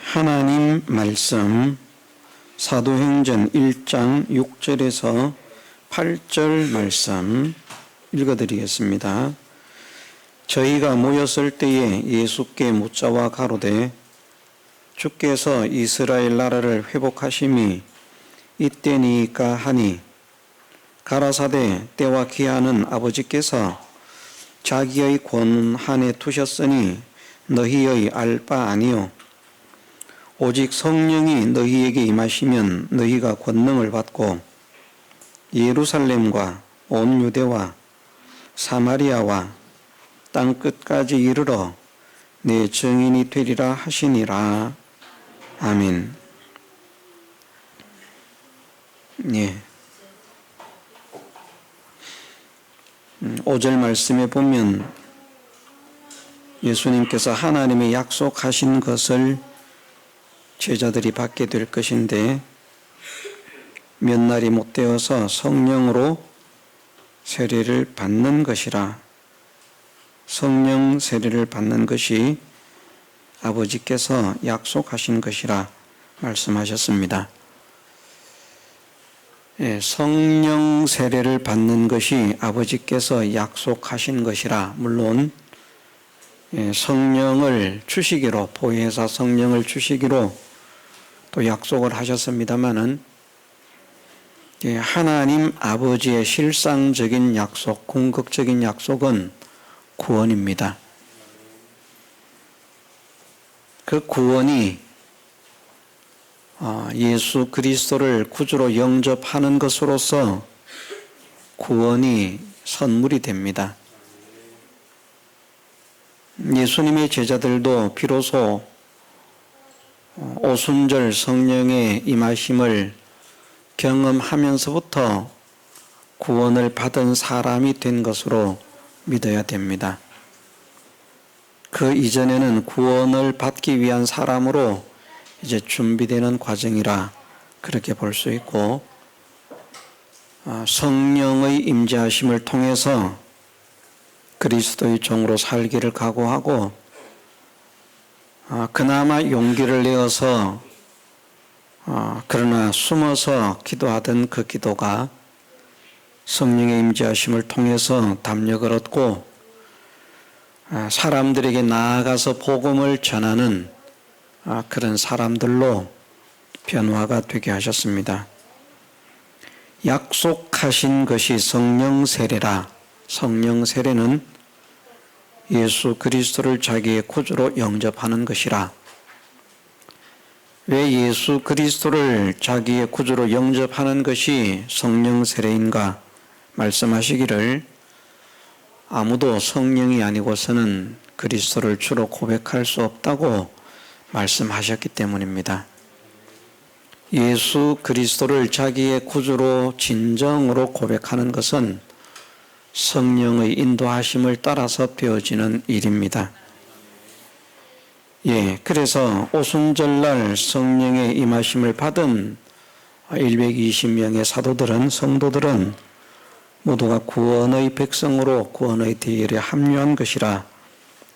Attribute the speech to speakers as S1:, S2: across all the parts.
S1: 하나님 말씀 사도행전 1장 6절에서 8절 말씀 읽어드리겠습니다. 저희가 모였을 때에 예수께 묻자와 가로되 주께서 이스라엘 나라를 회복하심이 이때니까 하니 가라사대 때와 기한은 아버지께서 자기의 권한에 두셨으니 너희의 알 바 아니요 오직 성령이 너희에게 임하시면 너희가 권능을 받고 예루살렘과 온 유대와 사마리아와 땅 끝까지 이르러 내 증인이 되리라 하시니라. 아멘. 5절 말씀에 보면 예수님께서 하나님의 약속하신 것을 제자들이 받게 될 것인데 몇 날이 못 되어서 성령으로 세례를 받는 것이라. 성령 세례를 받는 것이 아버지께서 약속하신 것이라 말씀하셨습니다. 성령 세례를 받는 것이 아버지께서 약속하신 것이라. 물론 성령을 주시기로, 보혜사 성령을 주시기로 또 약속을 하셨습니다마는 하나님 아버지의 실상적인 약속, 궁극적인 약속은 구원입니다. 그 구원이 예수 그리스도를 구주로 영접하는 것으로서 구원이 선물이 됩니다. 예수님의 제자들도 비로소 오순절 성령의 임하심을 경험하면서부터 구원을 받은 사람이 된 것으로 믿어야 됩니다. 그 이전에는 구원을 받기 위한 사람으로 이제 준비되는 과정이라 그렇게 볼 수 있고, 성령의 임재하심을 통해서 그리스도의 종으로 살기를 각오하고 그나마 용기를 내어서 그러나 숨어서 기도하던 그 기도가 성령의 임재하심을 통해서 담력을 얻고 사람들에게 나아가서 복음을 전하는 그런 사람들로 변화가 되게 하셨습니다. 약속하신 것이 성령 세례라. 성령 세례는 예수 그리스도를 자기의 구주로 영접하는 것이라. 왜 예수 그리스도를 자기의 구주로 영접하는 것이 성령 세례인가 말씀하시기를 아무도 성령이 아니고서는 그리스도를 주로 고백할 수 없다고 말씀하셨기 때문입니다. 예수 그리스도를 자기의 구주로 진정으로 고백하는 것은 성령의 인도하심을 따라서 되어지는 일입니다. 그래서 오순절날 성령의 임하심을 받은 120명의 사도들은, 성도들은 모두가 구원의 백성으로 구원의 대열에 합류한 것이라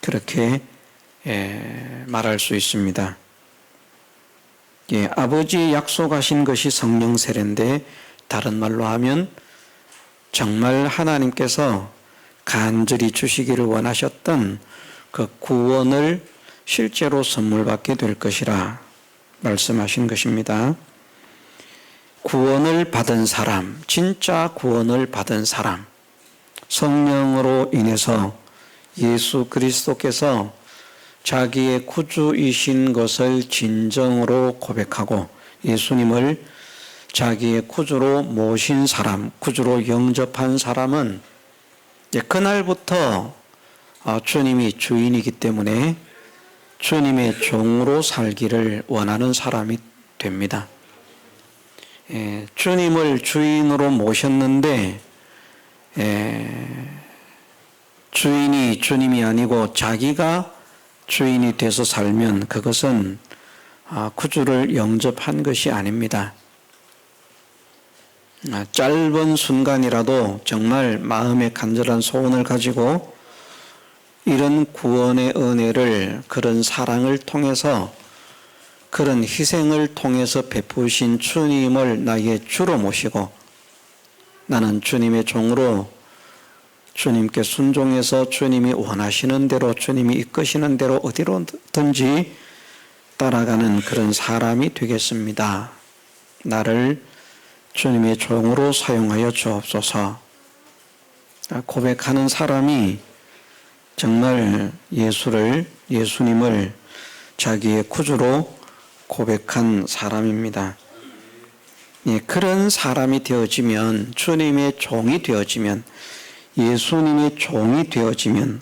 S1: 그렇게 말할 수 있습니다. 아버지의 약속하신 것이 성령 세례인데, 다른 말로 하면 정말 하나님께서 간절히 주시기를 원하셨던 그 구원을 실제로 선물 받게 될 것이라 말씀하신 것입니다. 구원을 받은 사람, 진짜 구원을 받은 사람, 성령으로 인해서 예수 그리스도께서 자기의 구주이신 것을 진정으로 고백하고 예수님을 자기의 구주로 모신 사람, 구주로 영접한 사람은 그날부터 주님이 주인이기 때문에 주님의 종으로 살기를 원하는 사람이 됩니다. 주님을 주인으로 모셨는데 주인이 주님이 아니고 자기가 주인이 돼서 살면 그것은 구주를 영접한 것이 아닙니다. 짧은 순간이라도 정말 마음의 간절한 소원을 가지고 이런 구원의 은혜를, 그런 사랑을 통해서 그런 희생을 통해서 베푸신 주님을 나에게 주로 모시고 나는 주님의 종으로 주님께 순종해서 주님이 원하시는 대로 주님이 이끄시는 대로 어디로든지 따라가는 그런 사람이 되겠습니다. 나를 주님의 종으로 사용하여 주옵소서. 고백하는 사람이 정말 예수님을 자기의 구주로 고백한 사람입니다. 예, 그런 사람이 되어지면, 주님의 종이 되어지면, 예수님의 종이 되어지면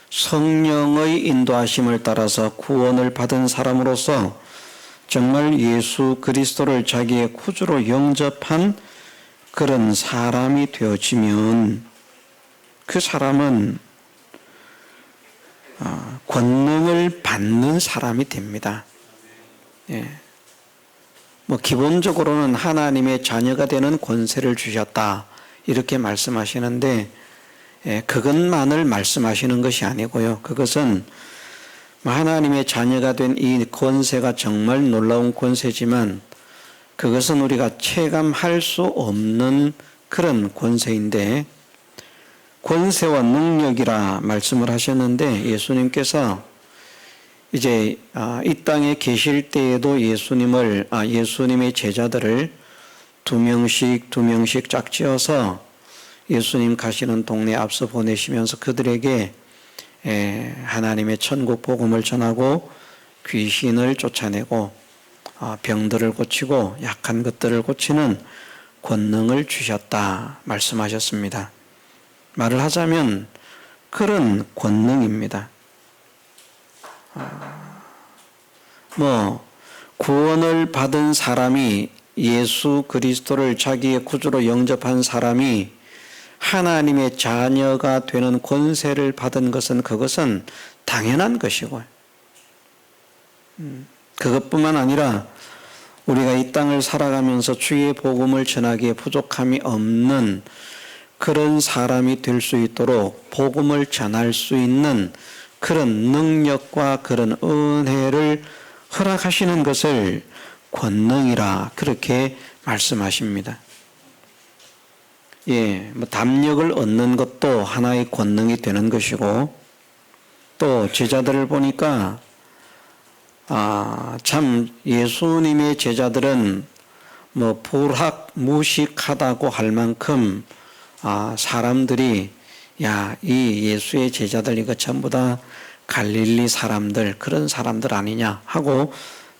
S1: 성령의 인도하심을 따라서 구원을 받은 사람으로서 정말 예수 그리스도를 자기의 구주로 영접한 그런 사람이 되어지면 그 사람은 권능을 받는 사람이 됩니다. 예. 기본적으로는 하나님의 자녀가 되는 권세를 주셨다 이렇게 말씀하시는데 그것만을 말씀하시는 것이 아니고요. 그것은 하나님의 자녀가 된 이 권세가 정말 놀라운 권세지만 그것은 우리가 체감할 수 없는 그런 권세인데 권세와 능력이라 말씀을 하셨는데 예수님께서 이제 이 땅에 계실 때에도 예수님의 제자들을 두 명씩 짝지어서 예수님 가시는 동네 앞서 보내시면서 그들에게 하나님의 천국 복음을 전하고 귀신을 쫓아내고 병들을 고치고 약한 것들을 고치는 권능을 주셨다 말씀하셨습니다. 말을 하자면 그런 권능입니다. 구원을 받은 사람이 예수 그리스도를 자기의 구주로 영접한 사람이 하나님의 자녀가 되는 권세를 받은 것은 그것은 당연한 것이고 그것뿐만 아니라 우리가 이 땅을 살아가면서 주의 복음을 전하기에 부족함이 없는 그런 사람이 될 수 있도록 복음을 전할 수 있는 그런 능력과 그런 은혜를 허락하시는 것을 권능이라 그렇게 말씀하십니다. 예, 담력을 얻는 것도 하나의 권능이 되는 것이고 또 제자들을 보니까 참 예수님의 제자들은 무식하다고 할 만큼 사람들이 이 예수의 제자들 이거 전부 다 갈릴리 사람들 그런 사람들 아니냐 하고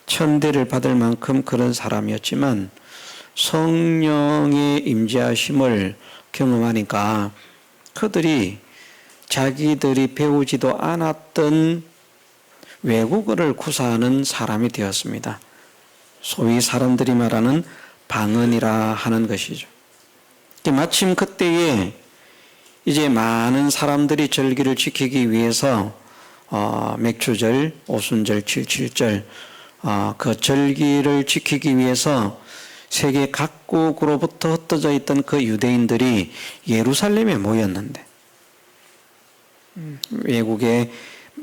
S1: 천대를 받을 만큼 그런 사람이었지만 성령의 임재하심을 경험하니까 그들이 자기들이 배우지도 않았던 외국어를 구사하는 사람이 되었습니다. 소위 사람들이 말하는 방언이라 하는 것이죠. 마침 그때에 이제 많은 사람들이 절기를 지키기 위해서 맥주절, 오순절, 칠칠절 그 절기를 지키기 위해서 세계 각국으로부터 흩어져 있던 그 유대인들이 예루살렘에 모였는데 외국에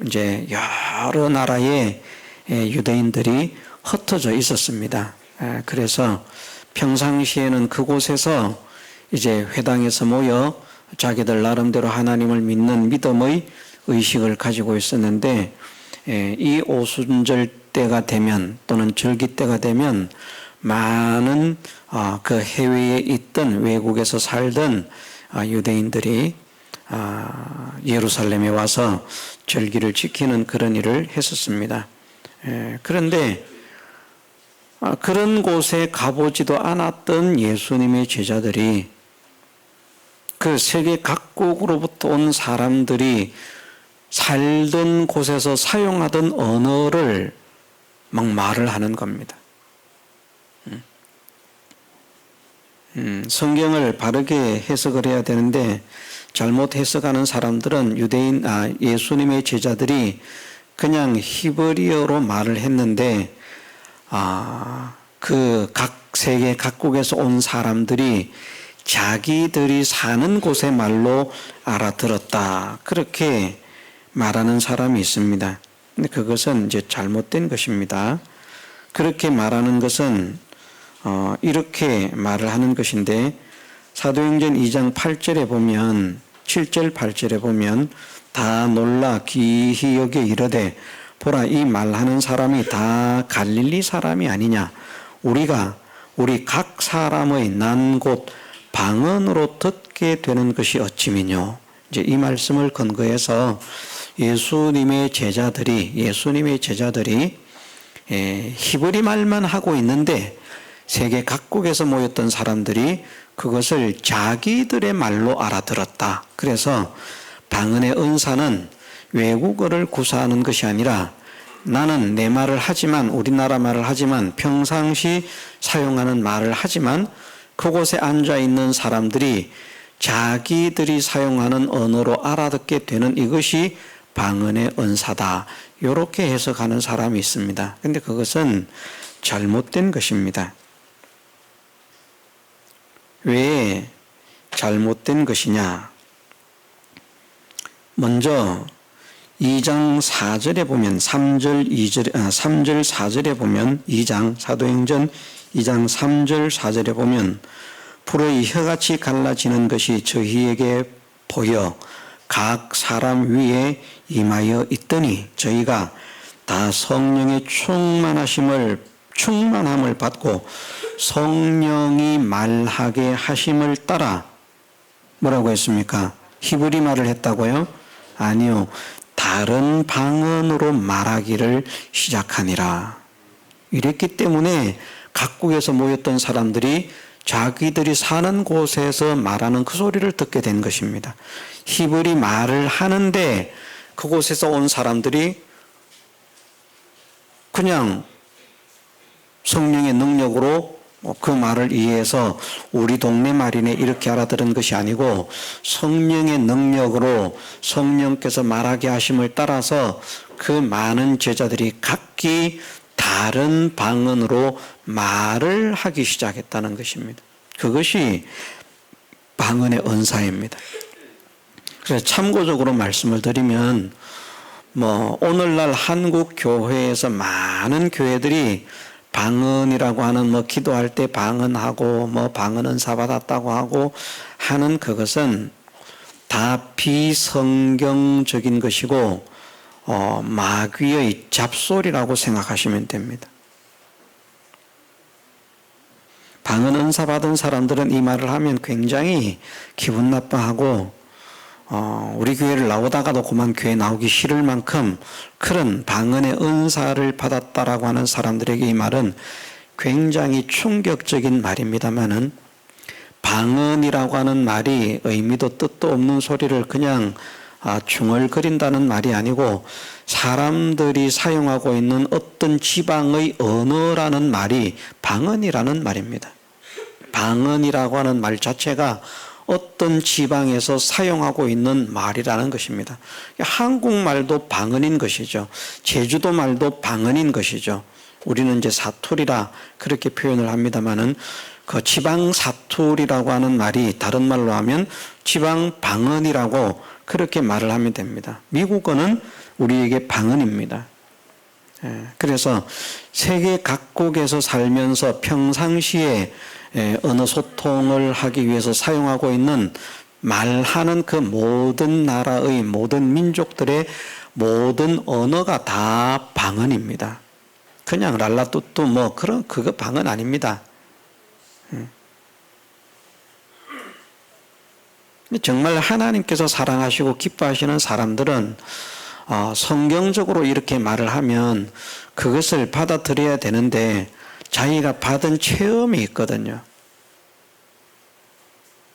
S1: 이제 여러 나라의 유대인들이 흩어져 있었습니다. 그래서 평상시에는 그곳에서 이제 회당에서 모여 자기들 나름대로 하나님을 믿는 믿음의 의식을 가지고 있었는데 이 오순절 때가 되면 또는 절기 때가 되면 많은 그 해외에 있던 외국에서 살던 유대인들이 예루살렘에 와서 절기를 지키는 그런 일을 했었습니다. 그런데 그런 곳에 가보지도 않았던 예수님의 제자들이 그 세계 각국으로부터 온 사람들이 살던 곳에서 사용하던 언어를 막 말을 하는 겁니다. 성경을 바르게 해석을 해야 되는데 잘못 해석하는 사람들은 예수님의 제자들이 그냥 히브리어로 말을 했는데 그 각 세계 각국에서 온 사람들이 자기들이 사는 곳의 말로 알아들었다 그렇게 말하는 사람이 있습니다. 근데 그것은 이제 잘못된 것입니다. 그렇게 말하는 것은 이렇게 말을 하는 것인데 사도행전 2장 8절에 보면 7절 8절에 보면 다 놀라 기히 여겨 이르되 보라 이 말하는 사람이 다 갈릴리 사람이 아니냐 우리 각 사람의 난 곳 방언으로 듣게 되는 것이 어찌미뇨. 이제 이 말씀을 근거해서 예수님의 제자들이 히브리 말만 하고 있는데 세계 각국에서 모였던 사람들이 그것을 자기들의 말로 알아들었다. 그래서 방언의 은사는 외국어를 구사하는 것이 아니라 나는 내 말을 하지만 우리나라 말을 하지만 평상시 사용하는 말을 하지만 그곳에 앉아 있는 사람들이 자기들이 사용하는 언어로 알아듣게 되는 이것이 방언의 은사다. 이렇게 해석하는 사람이 있습니다. 그런데 그것은 잘못된 것입니다. 왜 잘못된 것이냐? 먼저 2장 4절에 보면 3절 4절에 보면 사도행전 2장 3절 4절에 보면 불의 혀같이 갈라지는 것이 저희에게 보여 각 사람 위에 임하여 있더니 저희가 다 성령의 충만함을 받고 성령이 말하게 하심을 따라 뭐라고 했습니까? 히브리 말을 했다고요? 아니요. 다른 방언으로 말하기를 시작하니라. 이랬기 때문에 각국에서 모였던 사람들이 자기들이 사는 곳에서 말하는 그 소리를 듣게 된 것입니다. 히브리 말을 하는데 그곳에서 온 사람들이 그냥 성령의 능력으로 그 말을 이해해서 우리 동네 말이네 이렇게 알아들은 것이 아니고 성령의 능력으로 성령께서 말하게 하심을 따라서 그 많은 제자들이 각기 다른 방언으로 말을 하기 시작했다는 것입니다. 그것이 방언의 은사입니다. 그래서 참고적으로 말씀을 드리면 오늘날 한국 교회에서 많은 교회들이 방언이라고 하는 기도할 때 방언하고 방언 은사 받았다고 하고 하는 그것은 다 비성경적인 것이고 마귀의 잡소리라고 생각하시면 됩니다. 방언 은사 받은 사람들은 이 말을 하면 굉장히 기분 나빠하고 우리 교회를 나오다가도 그만 교회 나오기 싫을 만큼 그런 방언의 은사를 받았다라고 하는 사람들에게 이 말은 굉장히 충격적인 말입니다만은 방언이라고 하는 말이 의미도 뜻도 없는 소리를 그냥 중얼거린다는 말이 아니고 사람들이 사용하고 있는 어떤 지방의 언어라는 말이 방언이라는 말입니다. 방언이라고 하는 말 자체가 어떤 지방에서 사용하고 있는 말이라는 것입니다. 한국말도 방언인 것이죠. 제주도 말도 방언인 것이죠. 우리는 이제 사투리라 그렇게 표현을 합니다만은 그 지방 사투리라고 하는 말이 다른 말로 하면 지방 방언이라고 그렇게 말을 하면 됩니다. 미국어는 우리에게 방언입니다. 그래서 세계 각국에서 살면서 평상시에 언어 소통을 하기 위해서 사용하고 있는 말하는 그 모든 나라의 모든 민족들의 모든 언어가 다 방언입니다. 그냥 랄라뚜뚜 그거 방언 아닙니다. 정말 하나님께서 사랑하시고 기뻐하시는 사람들은 성경적으로 이렇게 말을 하면 그것을 받아들여야 되는데 자기가 받은 체험이 있거든요.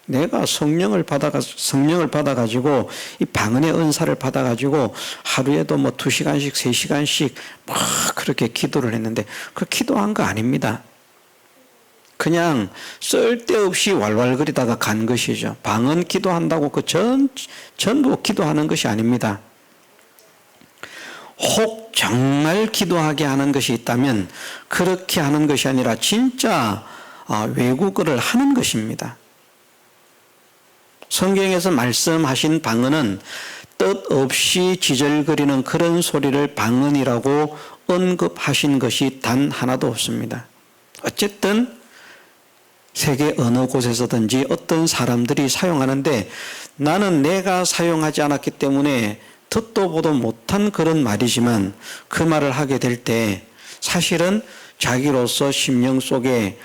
S1: 내가 성령을 받아가지고 이 방언의 은사를 받아가지고 하루에도 2시간씩 3시간씩 막 그렇게 기도를 했는데 그 기도한 거 아닙니다. 그냥 쓸데없이 왈왈거리다가 간 것이죠. 방언 기도한다고 전부 기도하는 것이 아닙니다. 혹 정말 기도하게 하는 것이 있다면 그렇게 하는 것이 아니라 진짜 외국어를 하는 것입니다. 성경에서 말씀하신 방언은 뜻없이 지절거리는 그런 소리를 방언이라고 언급하신 것이 단 하나도 없습니다. 어쨌든 세계 어느 곳에서든지 어떤 사람들이 사용하는데 나는 내가 사용하지 않았기 때문에 듣도 보도 못한 그런 말이지만 그 말을 하게 될 때 사실은 자기로서 심령 속에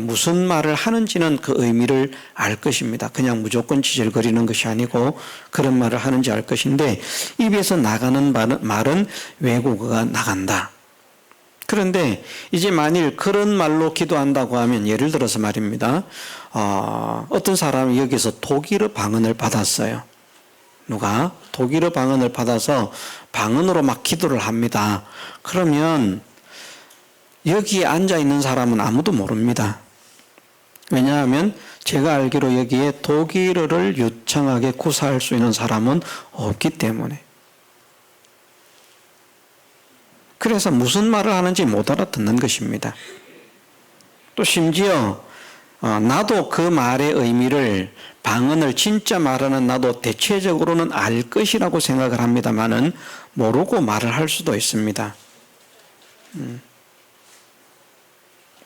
S1: 무슨 말을 하는지는 그 의미를 알 것입니다. 그냥 무조건 지절거리는 것이 아니고 그런 말을 하는지 알 것인데 입에서 나가는 말은 외국어가 나간다. 그런데 이제 만일 그런 말로 기도한다고 하면 예를 들어서 말입니다. 어떤 사람이 여기서 독일어 방언을 받았어요. 누가? 독일어 방언을 받아서 방언으로 막 기도를 합니다. 그러면 여기에 앉아 있는 사람은 아무도 모릅니다. 왜냐하면 제가 알기로 여기에 독일어를 유창하게 구사할 수 있는 사람은 없기 때문에. 그래서 무슨 말을 하는지 못 알아듣는 것입니다. 또 심지어 나도 그 말의 의미를 방언을 진짜 말하는 나도 대체적으로는 알 것이라고 생각을 합니다만은 모르고 말을 할 수도 있습니다.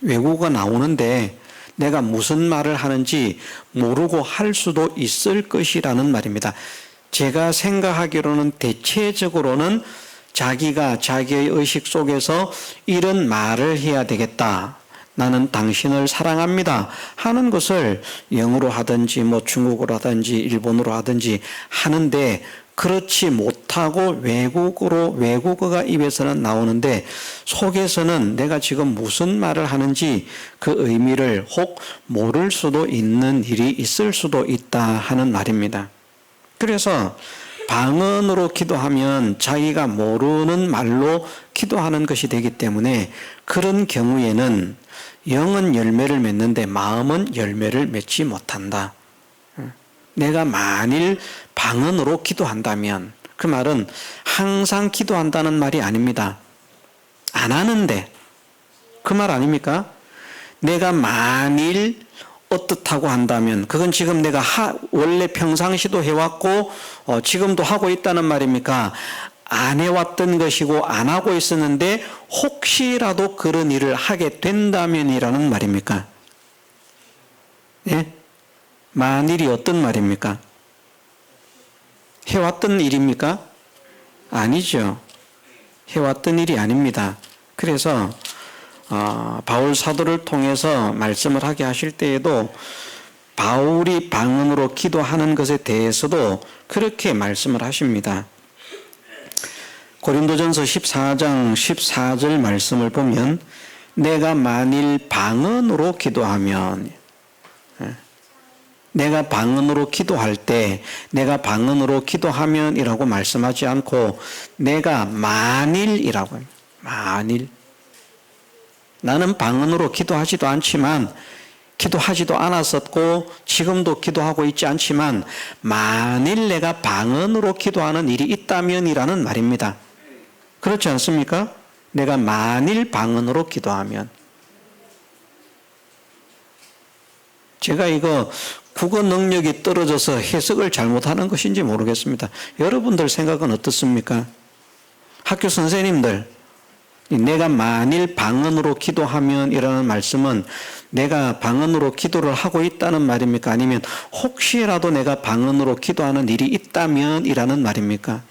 S1: 외국어가 나오는데 내가 무슨 말을 하는지 모르고 할 수도 있을 것이라는 말입니다. 제가 생각하기로는 대체적으로는 자기가 자기의 의식 속에서 이런 말을 해야 되겠다. 나는 당신을 사랑합니다. 하는 것을 영어로 하든지 중국어로 하든지 일본어로 하든지 하는데 그렇지 못하고 외국어가 입에서는 나오는데 속에서는 내가 지금 무슨 말을 하는지 그 의미를 혹 모를 수도 있는 일이 있을 수도 있다 하는 말입니다. 그래서 방언으로 기도하면 자기가 모르는 말로 기도하는 것이 되기 때문에 그런 경우에는 영은 열매를 맺는데 마음은 열매를 맺지 못한다. 내가 만일 방언으로 기도한다면 그 말은 항상 기도한다는 말이 아닙니다. 안 하는데 그 말 아닙니까? 내가 만일 어떻다고 한다면 그건 지금 내가 원래 평상시도 해왔고 지금도 하고 있다는 말입니까? 안 해왔던 것이고 안 하고 있었는데 혹시라도 그런 일을 하게 된다면이라는 말입니까? 예? 만일이 어떤 말입니까? 해왔던 일입니까? 아니죠. 해왔던 일이 아닙니다. 그래서 바울 사도를 통해서 말씀을 하게 하실 때에도 바울이 방언으로 기도하는 것에 대해서도 그렇게 말씀을 하십니다. 고린도전서 14장 14절 말씀을 보면 내가 만일 방언으로 기도하면 내가 방언으로 기도할 때 내가 방언으로 기도하면이라고 말씀하지 않고 내가 만일이라고 합니다. 만일 나는 방언으로 기도하지도 않지만 기도하지도 않았었고 지금도 기도하고 있지 않지만 만일 내가 방언으로 기도하는 일이 있다면이라는 말입니다. 그렇지 않습니까? 내가 만일 방언으로 기도하면 제가 이거 국어 능력이 떨어져서 해석을 잘못하는 것인지 모르겠습니다. 여러분들 생각은 어떻습니까? 학교 선생님들 내가 만일 방언으로 기도하면 이라는 말씀은 내가 방언으로 기도를 하고 있다는 말입니까? 아니면 혹시라도 내가 방언으로 기도하는 일이 있다면 이라는 말입니까?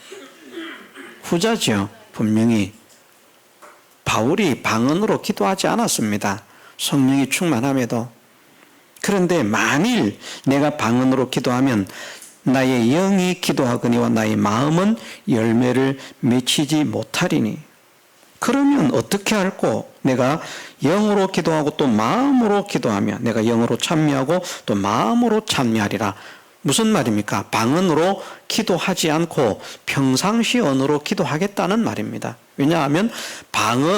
S1: 후자죠. 분명히 바울이 방언으로 기도하지 않았습니다. 성령이 충만함에도. 그런데 만일 내가 방언으로 기도하면 나의 영이 기도하거니와 나의 마음은 열매를 맺히지 못하리니. 그러면 어떻게 할꼬? 내가 영으로 기도하고 또 마음으로 기도하면 내가 영으로 찬미하고 또 마음으로 찬미하리라. 무슨 말입니까? 방언으로 기도하지 않고 평상시 언어로 기도하겠다는 말입니다. 왜냐하면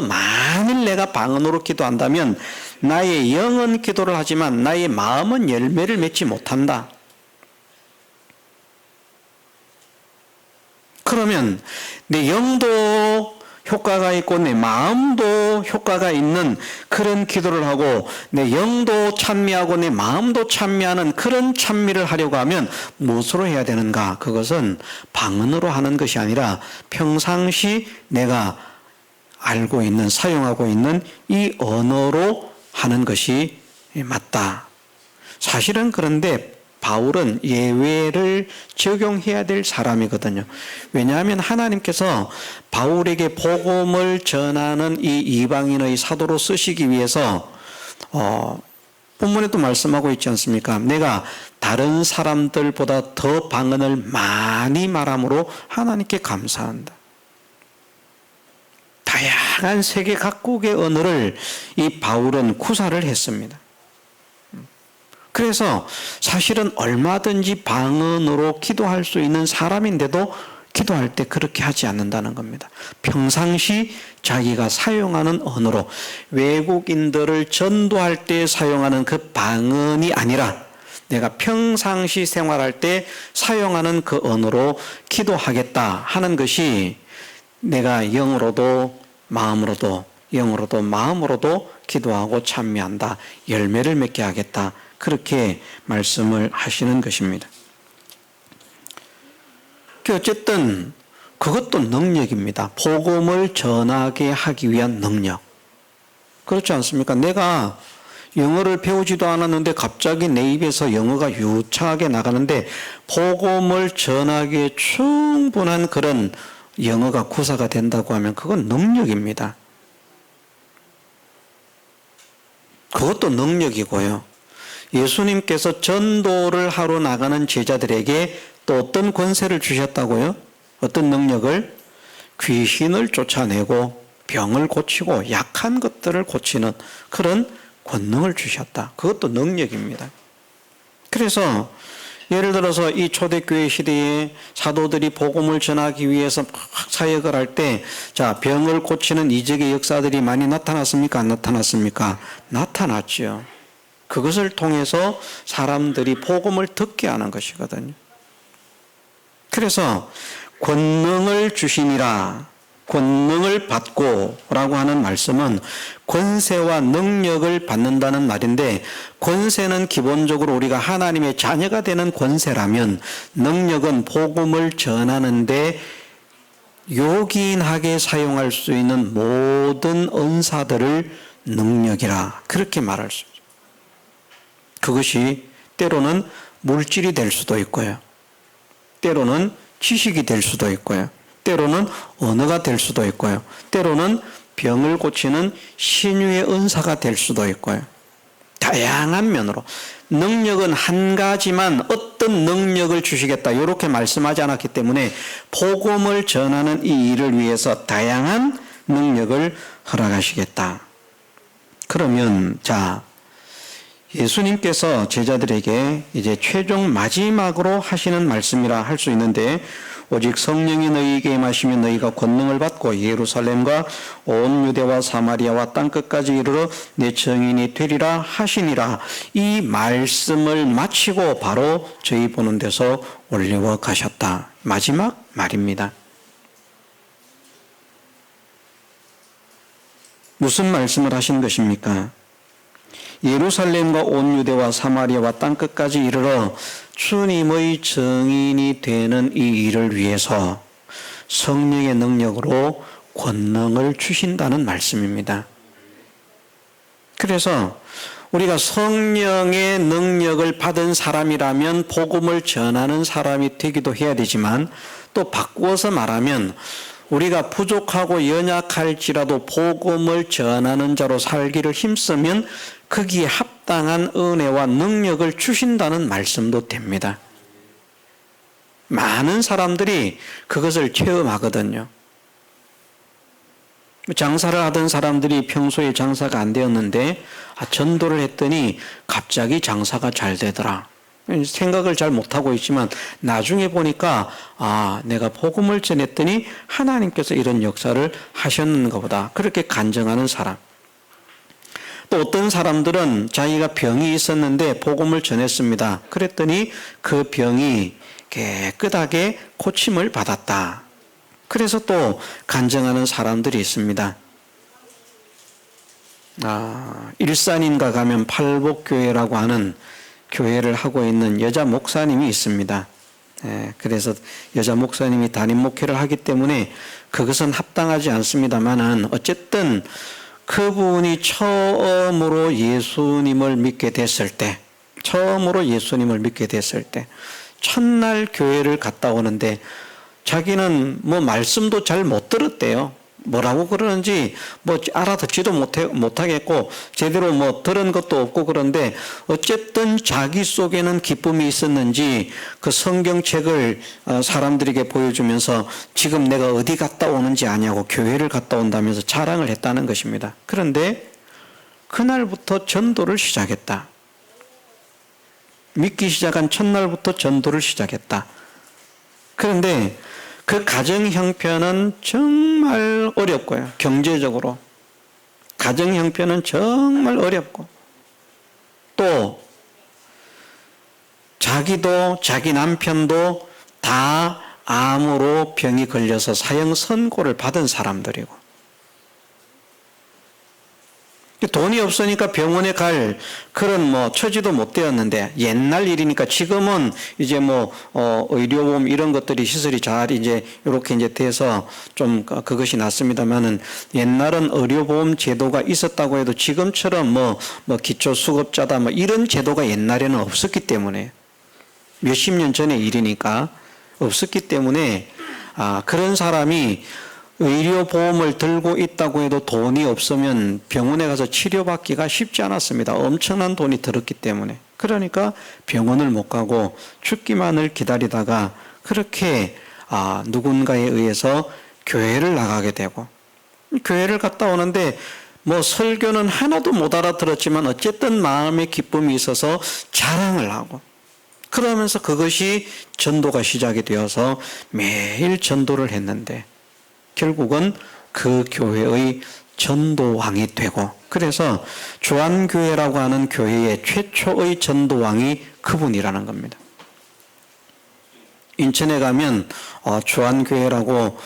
S1: 만일 내가 방언으로 기도한다면 나의 영은 기도를 하지만 나의 마음은 열매를 맺지 못한다. 그러면 내 영도 효과가 있고 내 마음도 효과가 있는 그런 기도를 하고 내 영도 찬미하고 내 마음도 찬미하는 그런 찬미를 하려고 하면 무엇으로 해야 되는가? 그것은 방언으로 하는 것이 아니라 평상시 내가 알고 있는, 사용하고 있는 이 언어로 하는 것이 맞다. 사실은 그런데 바울은 예외를 적용해야 될 사람이거든요. 왜냐하면 하나님께서 바울에게 복음을 전하는 이 이방인의 사도로 쓰시기 위해서 본문에도 말씀하고 있지 않습니까? 내가 다른 사람들보다 더 방언을 많이 말함으로 하나님께 감사한다. 다양한 세계 각국의 언어를 이 바울은 구사를 했습니다. 그래서 사실은 얼마든지 방언으로 기도할 수 있는 사람인데도 기도할 때 그렇게 하지 않는다는 겁니다. 평상시 자기가 사용하는 언어로, 외국인들을 전도할 때 사용하는 그 방언이 아니라 내가 평상시 생활할 때 사용하는 그 언어로 기도하겠다 하는 것이 내가 영으로도 마음으로도 기도하고 찬미한다, 열매를 맺게 하겠다, 그렇게 말씀을 하시는 것입니다. 어쨌든 그것도 능력입니다. 복음을 전하게 하기 위한 능력. 그렇지 않습니까? 내가 영어를 배우지도 않았는데 갑자기 내 입에서 영어가 유창하게 나가는데 복음을 전하기에 충분한 그런 영어가 구사가 된다고 하면 그건 능력입니다. 그것도 능력이고요. 예수님께서 전도를 하러 나가는 제자들에게 또 어떤 권세를 주셨다고요? 어떤 능력을? 귀신을 쫓아내고 병을 고치고 약한 것들을 고치는 그런 권능을 주셨다. 그것도 능력입니다. 그래서 예를 들어서 이 초대교회 시대에 사도들이 복음을 전하기 위해서 막 사역을 할 때, 자, 병을 고치는 이적의 역사들이 많이 나타났습니까? 안 나타났습니까? 나타났죠. 그것을 통해서 사람들이 복음을 듣게 하는 것이거든요. 그래서 권능을 주시니라, 권능을 받고 라고 하는 말씀은 권세와 능력을 받는다는 말인데, 권세는 기본적으로 우리가 하나님의 자녀가 되는 권세라면 능력은 복음을 전하는데 요긴하게 사용할 수 있는 모든 은사들을 능력이라, 그렇게 말할 수 있죠. 그것이 때로는 물질이 될 수도 있고요, 때로는 지식이 될 수도 있고요, 때로는 언어가 될 수도 있고요, 때로는 병을 고치는 신유의 은사가 될 수도 있고요. 다양한 면으로 능력은 한 가지만 어떤 능력을 주시겠다 이렇게 말씀하지 않았기 때문에 복음을 전하는 이 일을 위해서 다양한 능력을 허락하시겠다. 그러면 자, 예수님께서 제자들에게 이제 최종 마지막으로 하시는 말씀이라 할 수 있는데, 오직 성령이 너희에게 임하시면 너희가 권능을 받고 예루살렘과 온 유대와 사마리아와 땅끝까지 이르러 내 증인이 되리라 하시니라. 이 말씀을 마치고 바로 저희 보는 데서 올리워 가셨다. 마지막 말입니다. 무슨 말씀을 하신 것입니까? 예루살렘과 온 유대와 사마리아와 땅끝까지 이르러 주님의 증인이 되는 이 일을 위해서 성령의 능력으로 권능을 주신다는 말씀입니다. 그래서 우리가 성령의 능력을 받은 사람이라면 복음을 전하는 사람이 되기도 해야 되지만, 또 바꾸어서 말하면 우리가 부족하고 연약할지라도 복음을 전하는 자로 살기를 힘쓰면 거기에 합당한 은혜와 능력을 주신다는 말씀도 됩니다. 많은 사람들이 그것을 체험하거든요. 장사를 하던 사람들이 평소에 장사가 안 되었는데 전도를 했더니 갑자기 장사가 잘 되더라. 생각을 잘 못하고 있지만 나중에 보니까 내가 복음을 전했더니 하나님께서 이런 역사를 하셨는가 보다, 그렇게 간증하는 사람. 또 어떤 사람들은 자기가 병이 있었는데 복음을 전했습니다. 그랬더니 그 병이 깨끗하게 고침을 받았다. 그래서 또 간증하는 사람들이 있습니다. 일산인가 가면 팔복교회라고 하는 교회를 하고 있는 여자 목사님이 있습니다. 그래서 여자 목사님이 담임 목회를 하기 때문에 그것은 합당하지 않습니다만은 어쨌든 그분이 처음으로 예수님을 믿게 됐을 때, 첫날 교회를 갔다 오는데 자기는 뭐 말씀도 잘 못 들었대요. 뭐라고 그러는지 뭐 알아듣지도 못하겠고 제대로 뭐 들은 것도 없고, 그런데 어쨌든 자기 속에는 기쁨이 있었는지 그 성경책을 사람들에게 보여주면서 지금 내가 어디 갔다 오는지 아냐고 교회를 갔다 온다면서 자랑을 했다는 것입니다. 그런데 그날부터 전도를 시작했다. 믿기 시작한 첫날부터 전도를 시작했다. 그런데 그 가정 형편은 정말 어렵고요. 경제적으로. 가정 형편은 정말 어렵고, 또 자기도 자기 남편도 다 암으로 병이 걸려서 사형 선고를 받은 사람들이고, 돈이 없으니까 병원에 갈 그런 뭐 처지도 못 되었는데, 옛날 일이니까 지금은 이제 뭐 의료보험 이런 것들이 시설이 잘 이제 이렇게 이제 돼서 좀 그것이 낫습니다만은, 옛날은 의료보험 제도가 있었다고 해도 지금처럼 뭐 기초수급자다 뭐 이런 제도가 옛날에는 없었기 때문에, 몇십 년 전의 일이니까 없었기 때문에 그런 사람이 의료보험을 들고 있다고 해도 돈이 없으면 병원에 가서 치료받기가 쉽지 않았습니다. 엄청난 돈이 들었기 때문에. 그러니까 병원을 못 가고 죽기만을 기다리다가 그렇게 누군가에 의해서 교회를 나가게 되고, 교회를 갔다 오는데 뭐 설교는 하나도 못 알아들었지만 어쨌든 마음에 기쁨이 있어서 자랑을 하고, 그러면서 그것이 전도가 시작이 되어서 매일 전도를 했는데 결국은 그 교회의 전도왕이 되고, 그래서 주안교회라고 하는 교회의 최초의 전도왕이 그분이라는 겁니다. 인천에 가면 주안교회라고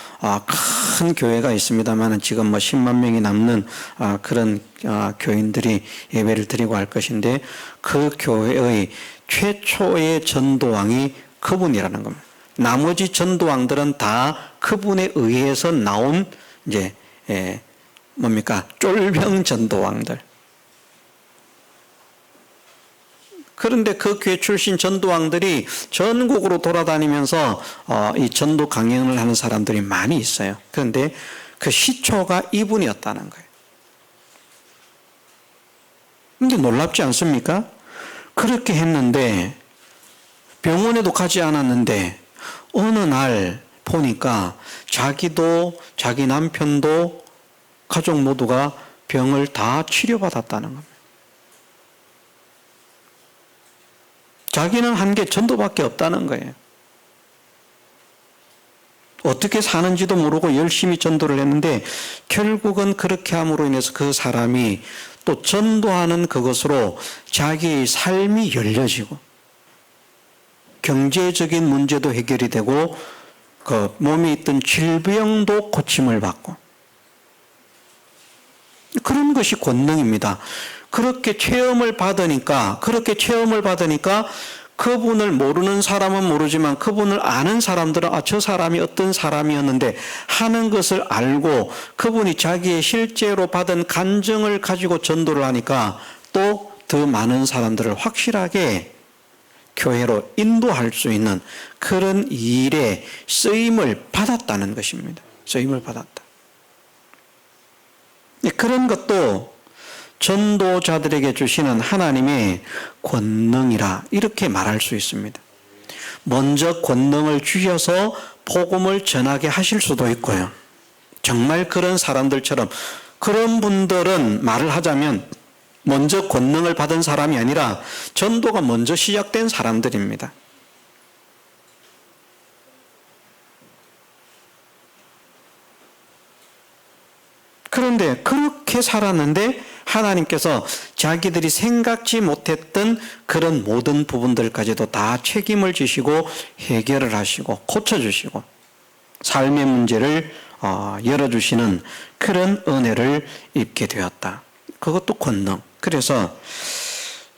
S1: 큰 교회가 있습니다만 지금 뭐 10만 명이 남는 그런 교인들이 예배를 드리고 할 것인데, 그 교회의 최초의 전도왕이 그분이라는 겁니다. 나머지 전도왕들은 다 그분에 의해서 나온 이제 뭡니까? 쫄병 전도왕들. 그런데 그 교회 출신 전도왕들이 전국으로 돌아다니면서 이 전도 강연을 하는 사람들이 많이 있어요. 그런데 그 시초가 이분이었다는 거예요. 근데 놀랍지 않습니까? 그렇게 했는데 병원에도 가지 않았는데 어느 날 보니까 자기도 자기 남편도 가족 모두가 병을 다 치료받았다는 겁니다. 자기는 한 게 전도밖에 없다는 거예요. 어떻게 사는지도 모르고 열심히 전도를 했는데 결국은 그렇게 함으로 인해서 그 사람이 또 전도하는 그것으로 자기의 삶이 열려지고 경제적인 문제도 해결이 되고 그 몸에 있던 질병도 고침을 받고, 그런 것이 권능입니다. 그렇게 체험을 받으니까 그분을 모르는 사람은 모르지만 그분을 아는 사람들은 저 사람이 어떤 사람이었는데 하는 것을 알고 그분이 자기의 실제로 받은 간증을 가지고 전도를 하니까 또 더 많은 사람들을 확실하게 교회로 인도할 수 있는 그런 일에 쓰임을 받았다는 것입니다. 쓰임을 받았다. 그런 것도 전도자들에게 주시는 하나님의 권능이라 이렇게 말할 수 있습니다. 먼저 권능을 주셔서 복음을 전하게 하실 수도 있고요. 정말 그런 사람들처럼, 그런 분들은 말을 하자면 먼저 권능을 받은 사람이 아니라 전도가 먼저 시작된 사람들입니다. 그런데 그렇게 살았는데 하나님께서 자기들이 생각지 못했던 그런 모든 부분들까지도 다 책임을 지시고 해결을 하시고 고쳐주시고 삶의 문제를 열어주시는 그런 은혜를 입게 되었다. 그것도 권능. 그래서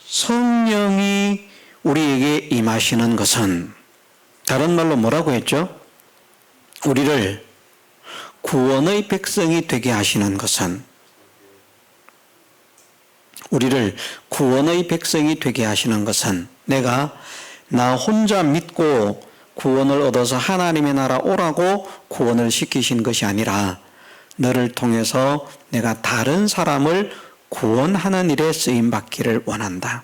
S1: 성령이 우리에게 임하시는 것은 다른 말로 뭐라고 했죠? 우리를 구원의 백성이 되게 하시는 것은, 우리를 구원의 백성이 되게 하시는 것은, 내가 나 혼자 믿고 구원을 얻어서 하나님의 나라 오라고 구원을 시키신 것이 아니라 너를 통해서 내가 다른 사람을 구원하는 일에 쓰임받기를 원한다.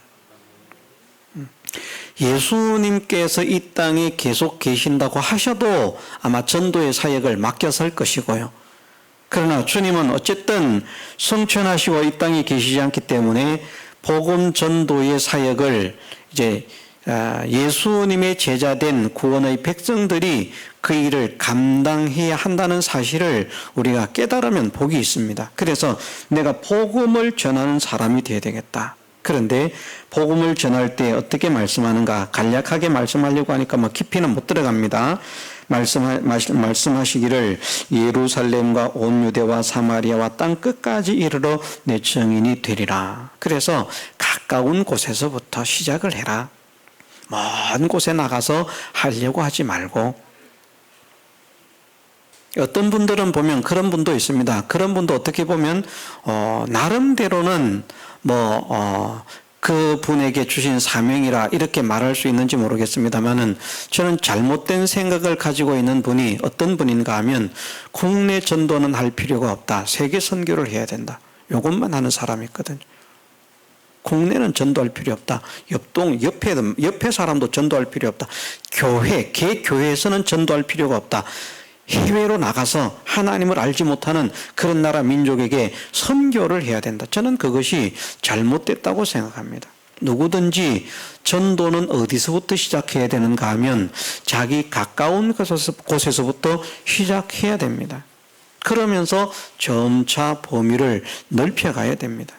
S1: 예수님께서 이 땅에 계속 계신다고 하셔도 아마 전도의 사역을 맡겼을 것이고요. 그러나 주님은 어쨌든 성천하시고 이 땅에 계시지 않기 때문에 복음 전도의 사역을 이제 예수님의 제자된 구원의 백성들이 그 일을 감당해야 한다는 사실을 우리가 깨달으면 복이 있습니다. 그래서 내가 복음을 전하는 사람이 되어야 되겠다. 그런데 복음을 전할 때 어떻게 말씀하는가? 간략하게 말씀하려고 하니까 깊이는 못 들어갑니다. 말씀하시기를 예루살렘과 온 유대와 사마리아와 땅 끝까지 이르러 내 증인이 되리라. 그래서 가까운 곳에서부터 시작을 해라. 먼 곳에 나가서 하려고 하지 말고. 어떤 분들은 보면 그런 분도 있습니다. 그런 분도 어떻게 보면 나름대로는 그 분에게 주신 사명이라 이렇게 말할 수 있는지 모르겠습니다만은, 저는 잘못된 생각을 가지고 있는 분이 어떤 분인가 하면 국내 전도는 할 필요가 없다. 세계 선교를 해야 된다. 이것만 하는 사람이 있거든요. 국내는 전도할 필요 없다. 옆에 사람도 전도할 필요 없다. 개교회에서는 전도할 필요가 없다. 해외로 나가서 하나님을 알지 못하는 그런 나라 민족에게 선교를 해야 된다. 저는 그것이 잘못됐다고 생각합니다. 누구든지 전도는 어디서부터 시작해야 되는가 하면 자기 가까운 곳에서부터 시작해야 됩니다. 그러면서 점차 범위를 넓혀가야 됩니다.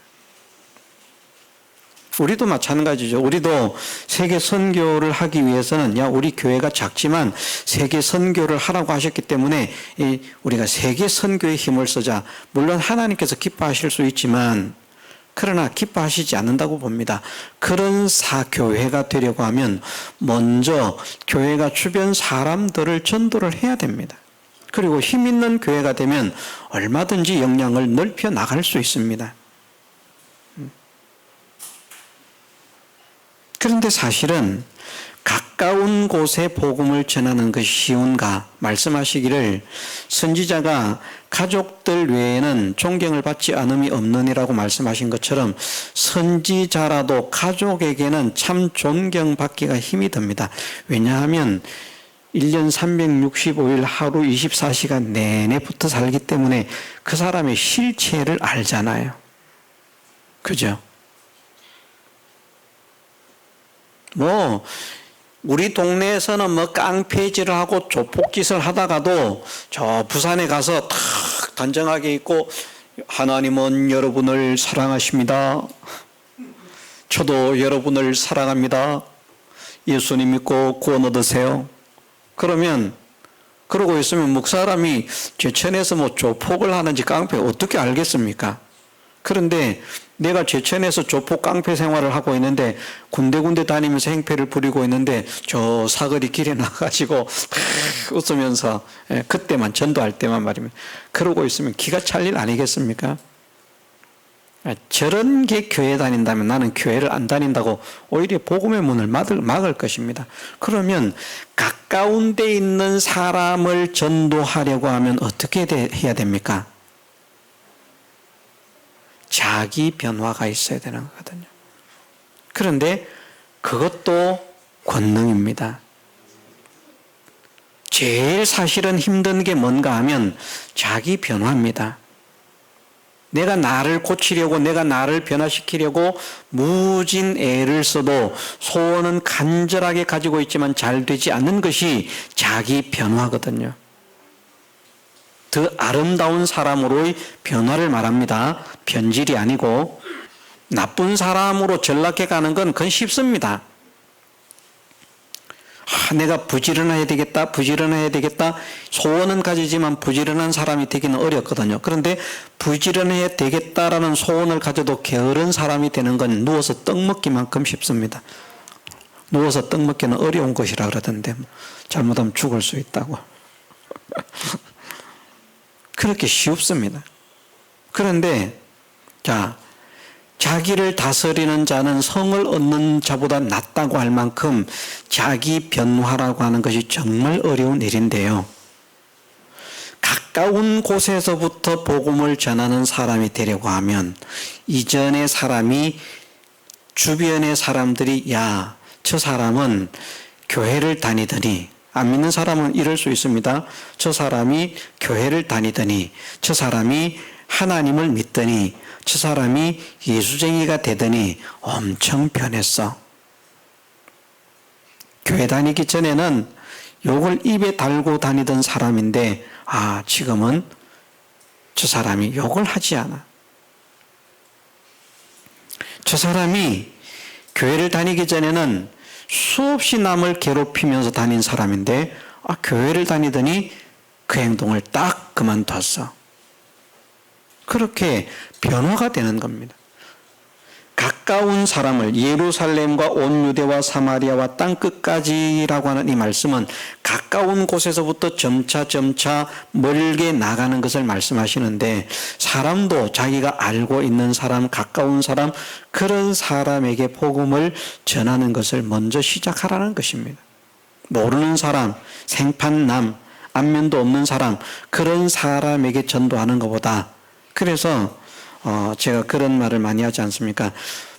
S1: 우리도 마찬가지죠. 우리도 세계 선교를 하기 위해서는 우리 교회가 작지만 세계 선교를 하라고 하셨기 때문에 우리가 세계 선교에 힘을 쓰자. 물론 하나님께서 기뻐하실 수 있지만 그러나 기뻐하시지 않는다고 봅니다. 그런 교회가 되려고 하면 먼저 교회가 주변 사람들을 전도를 해야 됩니다. 그리고 힘 있는 교회가 되면 얼마든지 영향을 넓혀 나갈 수 있습니다. 그런데 사실은 가까운 곳에 복음을 전하는 것이 쉬운가? 말씀하시기를 선지자가 가족들 외에는 존경을 받지 않음이 없느니라고 말씀하신 것처럼 선지자라도 가족에게는 참 존경받기가 힘이 듭니다. 왜냐하면 1년 365일 하루 24시간 내내 붙어 살기 때문에 그 사람의 실체를 알잖아요. 그죠? 우리 동네에서는 깡패질을 하고 조폭짓을 하다가도 저 부산에 가서 탁 단정하게 있고 하나님은 여러분을 사랑하십니다. 저도 여러분을 사랑합니다. 예수님 믿고 구원 얻으세요. 그러고 있으면 목사람이 제천에서 조폭을 하는지 깡패 어떻게 알겠습니까? 그런데 내가 제천에서 조폭 깡패 생활을 하고 있는데 군데군데 다니면서 행패를 부리고 있는데 저 사거리 길에 나가지고 웃으면서 그때만 전도할 때만 말입니다. 그러고 있으면 기가 찰 일 아니겠습니까? 저런 게 교회 다닌다면 나는 교회를 안 다닌다고 오히려 복음의 문을 막을 것입니다. 그러면 가까운 데 있는 사람을 전도하려고 하면 어떻게 해야 됩니까? 자기 변화가 있어야 되는 거거든요. 그런데 그것도 권능입니다. 제일 사실은 힘든 게 뭔가 하면 자기 변화입니다. 내가 나를 고치려고, 내가 나를 변화시키려고 무진 애를 써도 소원은 간절하게 가지고 있지만 잘 되지 않는 것이 자기 변화거든요. 더 아름다운 사람으로의 변화를 말합니다. 변질이 아니고. 나쁜 사람으로 전락해 가는 건 그건 쉽습니다. 내가 부지런해야 되겠다. 소원은 가지지만 부지런한 사람이 되기는 어렵거든요. 그런데 부지런해야 되겠다라는 소원을 가져도 게으른 사람이 되는 건 누워서 떡 먹기만큼 쉽습니다. 누워서 떡 먹기는 어려운 것이라 그러던데 잘못하면 죽을 수 있다고. 그렇게 쉽습니다. 그런데 자기를 다스리는 자는 성을 얻는 자보다 낫다고 할 만큼 자기 변화라고 하는 것이 정말 어려운 일인데요. 가까운 곳에서부터 복음을 전하는 사람이 되려고 하면 이전의 사람이 주변의 사람들이 저 사람은 교회를 다니더니, 안 믿는 사람은 이럴 수 있습니다. 저 사람이 교회를 다니더니, 저 사람이 하나님을 믿더니, 저 사람이 예수쟁이가 되더니 엄청 변했어. 교회 다니기 전에는 욕을 입에 달고 다니던 사람인데 지금은 저 사람이 욕을 하지 않아. 저 사람이 교회를 다니기 전에는 수없이 남을 괴롭히면서 다닌 사람인데 교회를 다니더니 그 행동을 딱 그만뒀어. 그렇게 변화가 되는 겁니다. 가까운 사람을, 예루살렘과 온 유대와 사마리아와 땅끝까지라고 하는 이 말씀은 가까운 곳에서부터 점차 멀게 나가는 것을 말씀하시는데, 사람도 자기가 알고 있는 사람, 가까운 사람, 그런 사람에게 복음을 전하는 것을 먼저 시작하라는 것입니다. 모르는 사람, 생판남, 안면도 없는 사람, 그런 사람에게 전도하는 것보다, 그래서 제가 그런 말을 많이 하지 않습니까?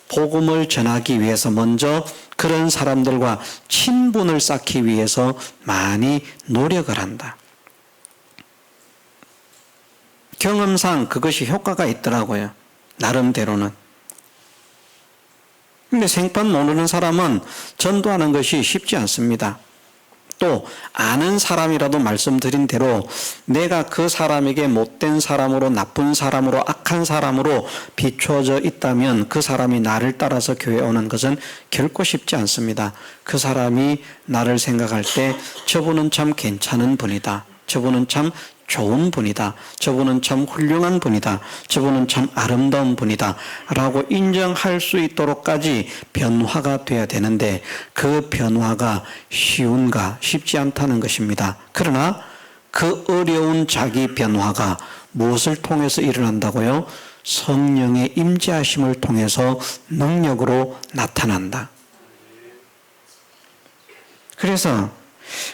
S1: 복음을 전하기 위해서 먼저 그런 사람들과 친분을 쌓기 위해서 많이 노력을 한다. 경험상 그것이 효과가 있더라고요. 나름대로는. 근데 생판 모르는 사람은 전도하는 것이 쉽지 않습니다. 또 아는 사람이라도 말씀드린 대로 내가 그 사람에게 못된 사람으로, 나쁜 사람으로, 악한 사람으로 비춰져 있다면 그 사람이 나를 따라서 교회에 오는 것은 결코 쉽지 않습니다. 그 사람이 나를 생각할 때 저분은 참 괜찮은 분이다, 저분은 참 좋은 분이다, 저분은 참 훌륭한 분이다, 저분은 참 아름다운 분이다 라고 인정할 수 있도록까지 변화가 돼야 되는데, 그 변화가 쉬운가? 쉽지 않다는 것입니다. 그러나 그 어려운 자기 변화가 무엇을 통해서 일어난다고요? 성령의 임재하심을 통해서 능력으로 나타난다. 그래서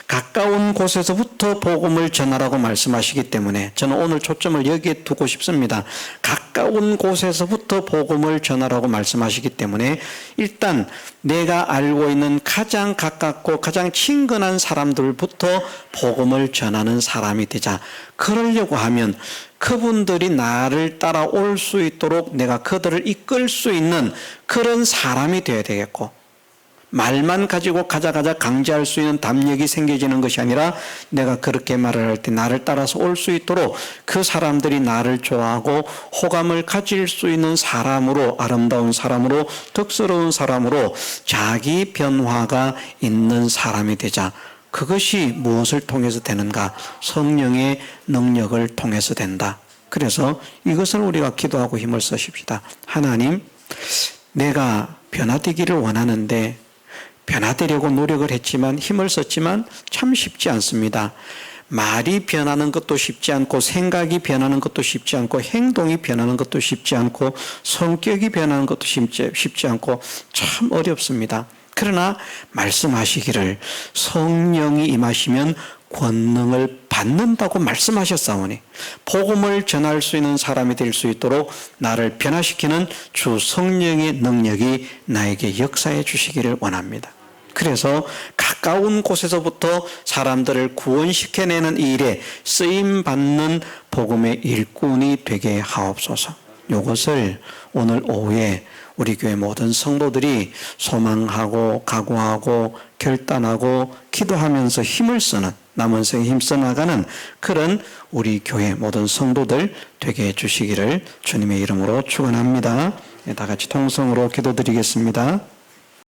S1: 가까운 곳에서부터 복음을 전하라고 말씀하시기 때문에 저는 오늘 초점을 여기에 두고 싶습니다. 가까운 곳에서부터 복음을 전하라고 말씀하시기 때문에 일단 내가 알고 있는 가장 가깝고 가장 친근한 사람들부터 복음을 전하는 사람이 되자. 그러려고 하면 그분들이 나를 따라올 수 있도록 내가 그들을 이끌 수 있는 그런 사람이 되어야 되겠고, 말만 가지고 가자 강제할 수 있는 담력이 생겨지는 것이 아니라 내가 그렇게 말을 할 때 나를 따라서 올 수 있도록 그 사람들이 나를 좋아하고 호감을 가질 수 있는 사람으로, 아름다운 사람으로, 덕스러운 사람으로 자기 변화가 있는 사람이 되자. 그것이 무엇을 통해서 되는가? 성령의 능력을 통해서 된다. 그래서 이것을 우리가 기도하고 힘을 쓰십시다. 하나님, 내가 변화되기를 원하는데 변화되려고 노력을 했지만, 힘을 썼지만 참 쉽지 않습니다. 말이 변하는 것도 쉽지 않고, 생각이 변하는 것도 쉽지 않고, 행동이 변하는 것도 쉽지 않고, 성격이 변하는 것도 쉽지 않고 참 어렵습니다. 그러나 말씀하시기를 성령이 임하시면 권능을 받는다고 말씀하셨사오니 복음을 전할 수 있는 사람이 될 수 있도록 나를 변화시키는 주 성령의 능력이 나에게 역사해 주시기를 원합니다. 그래서 가까운 곳에서부터 사람들을 구원시켜내는 이 일에 쓰임받는 복음의 일꾼이 되게 하옵소서. 이것을 오늘 오후에 우리 교회 모든 성도들이 소망하고 각오하고 결단하고 기도하면서 힘을 쓰는, 남은 생에 힘써 나가는 그런 우리 교회 모든 성도들 되게 해주시기를 주님의 이름으로 축원합니다. 다 같이 통성으로 기도드리겠습니다.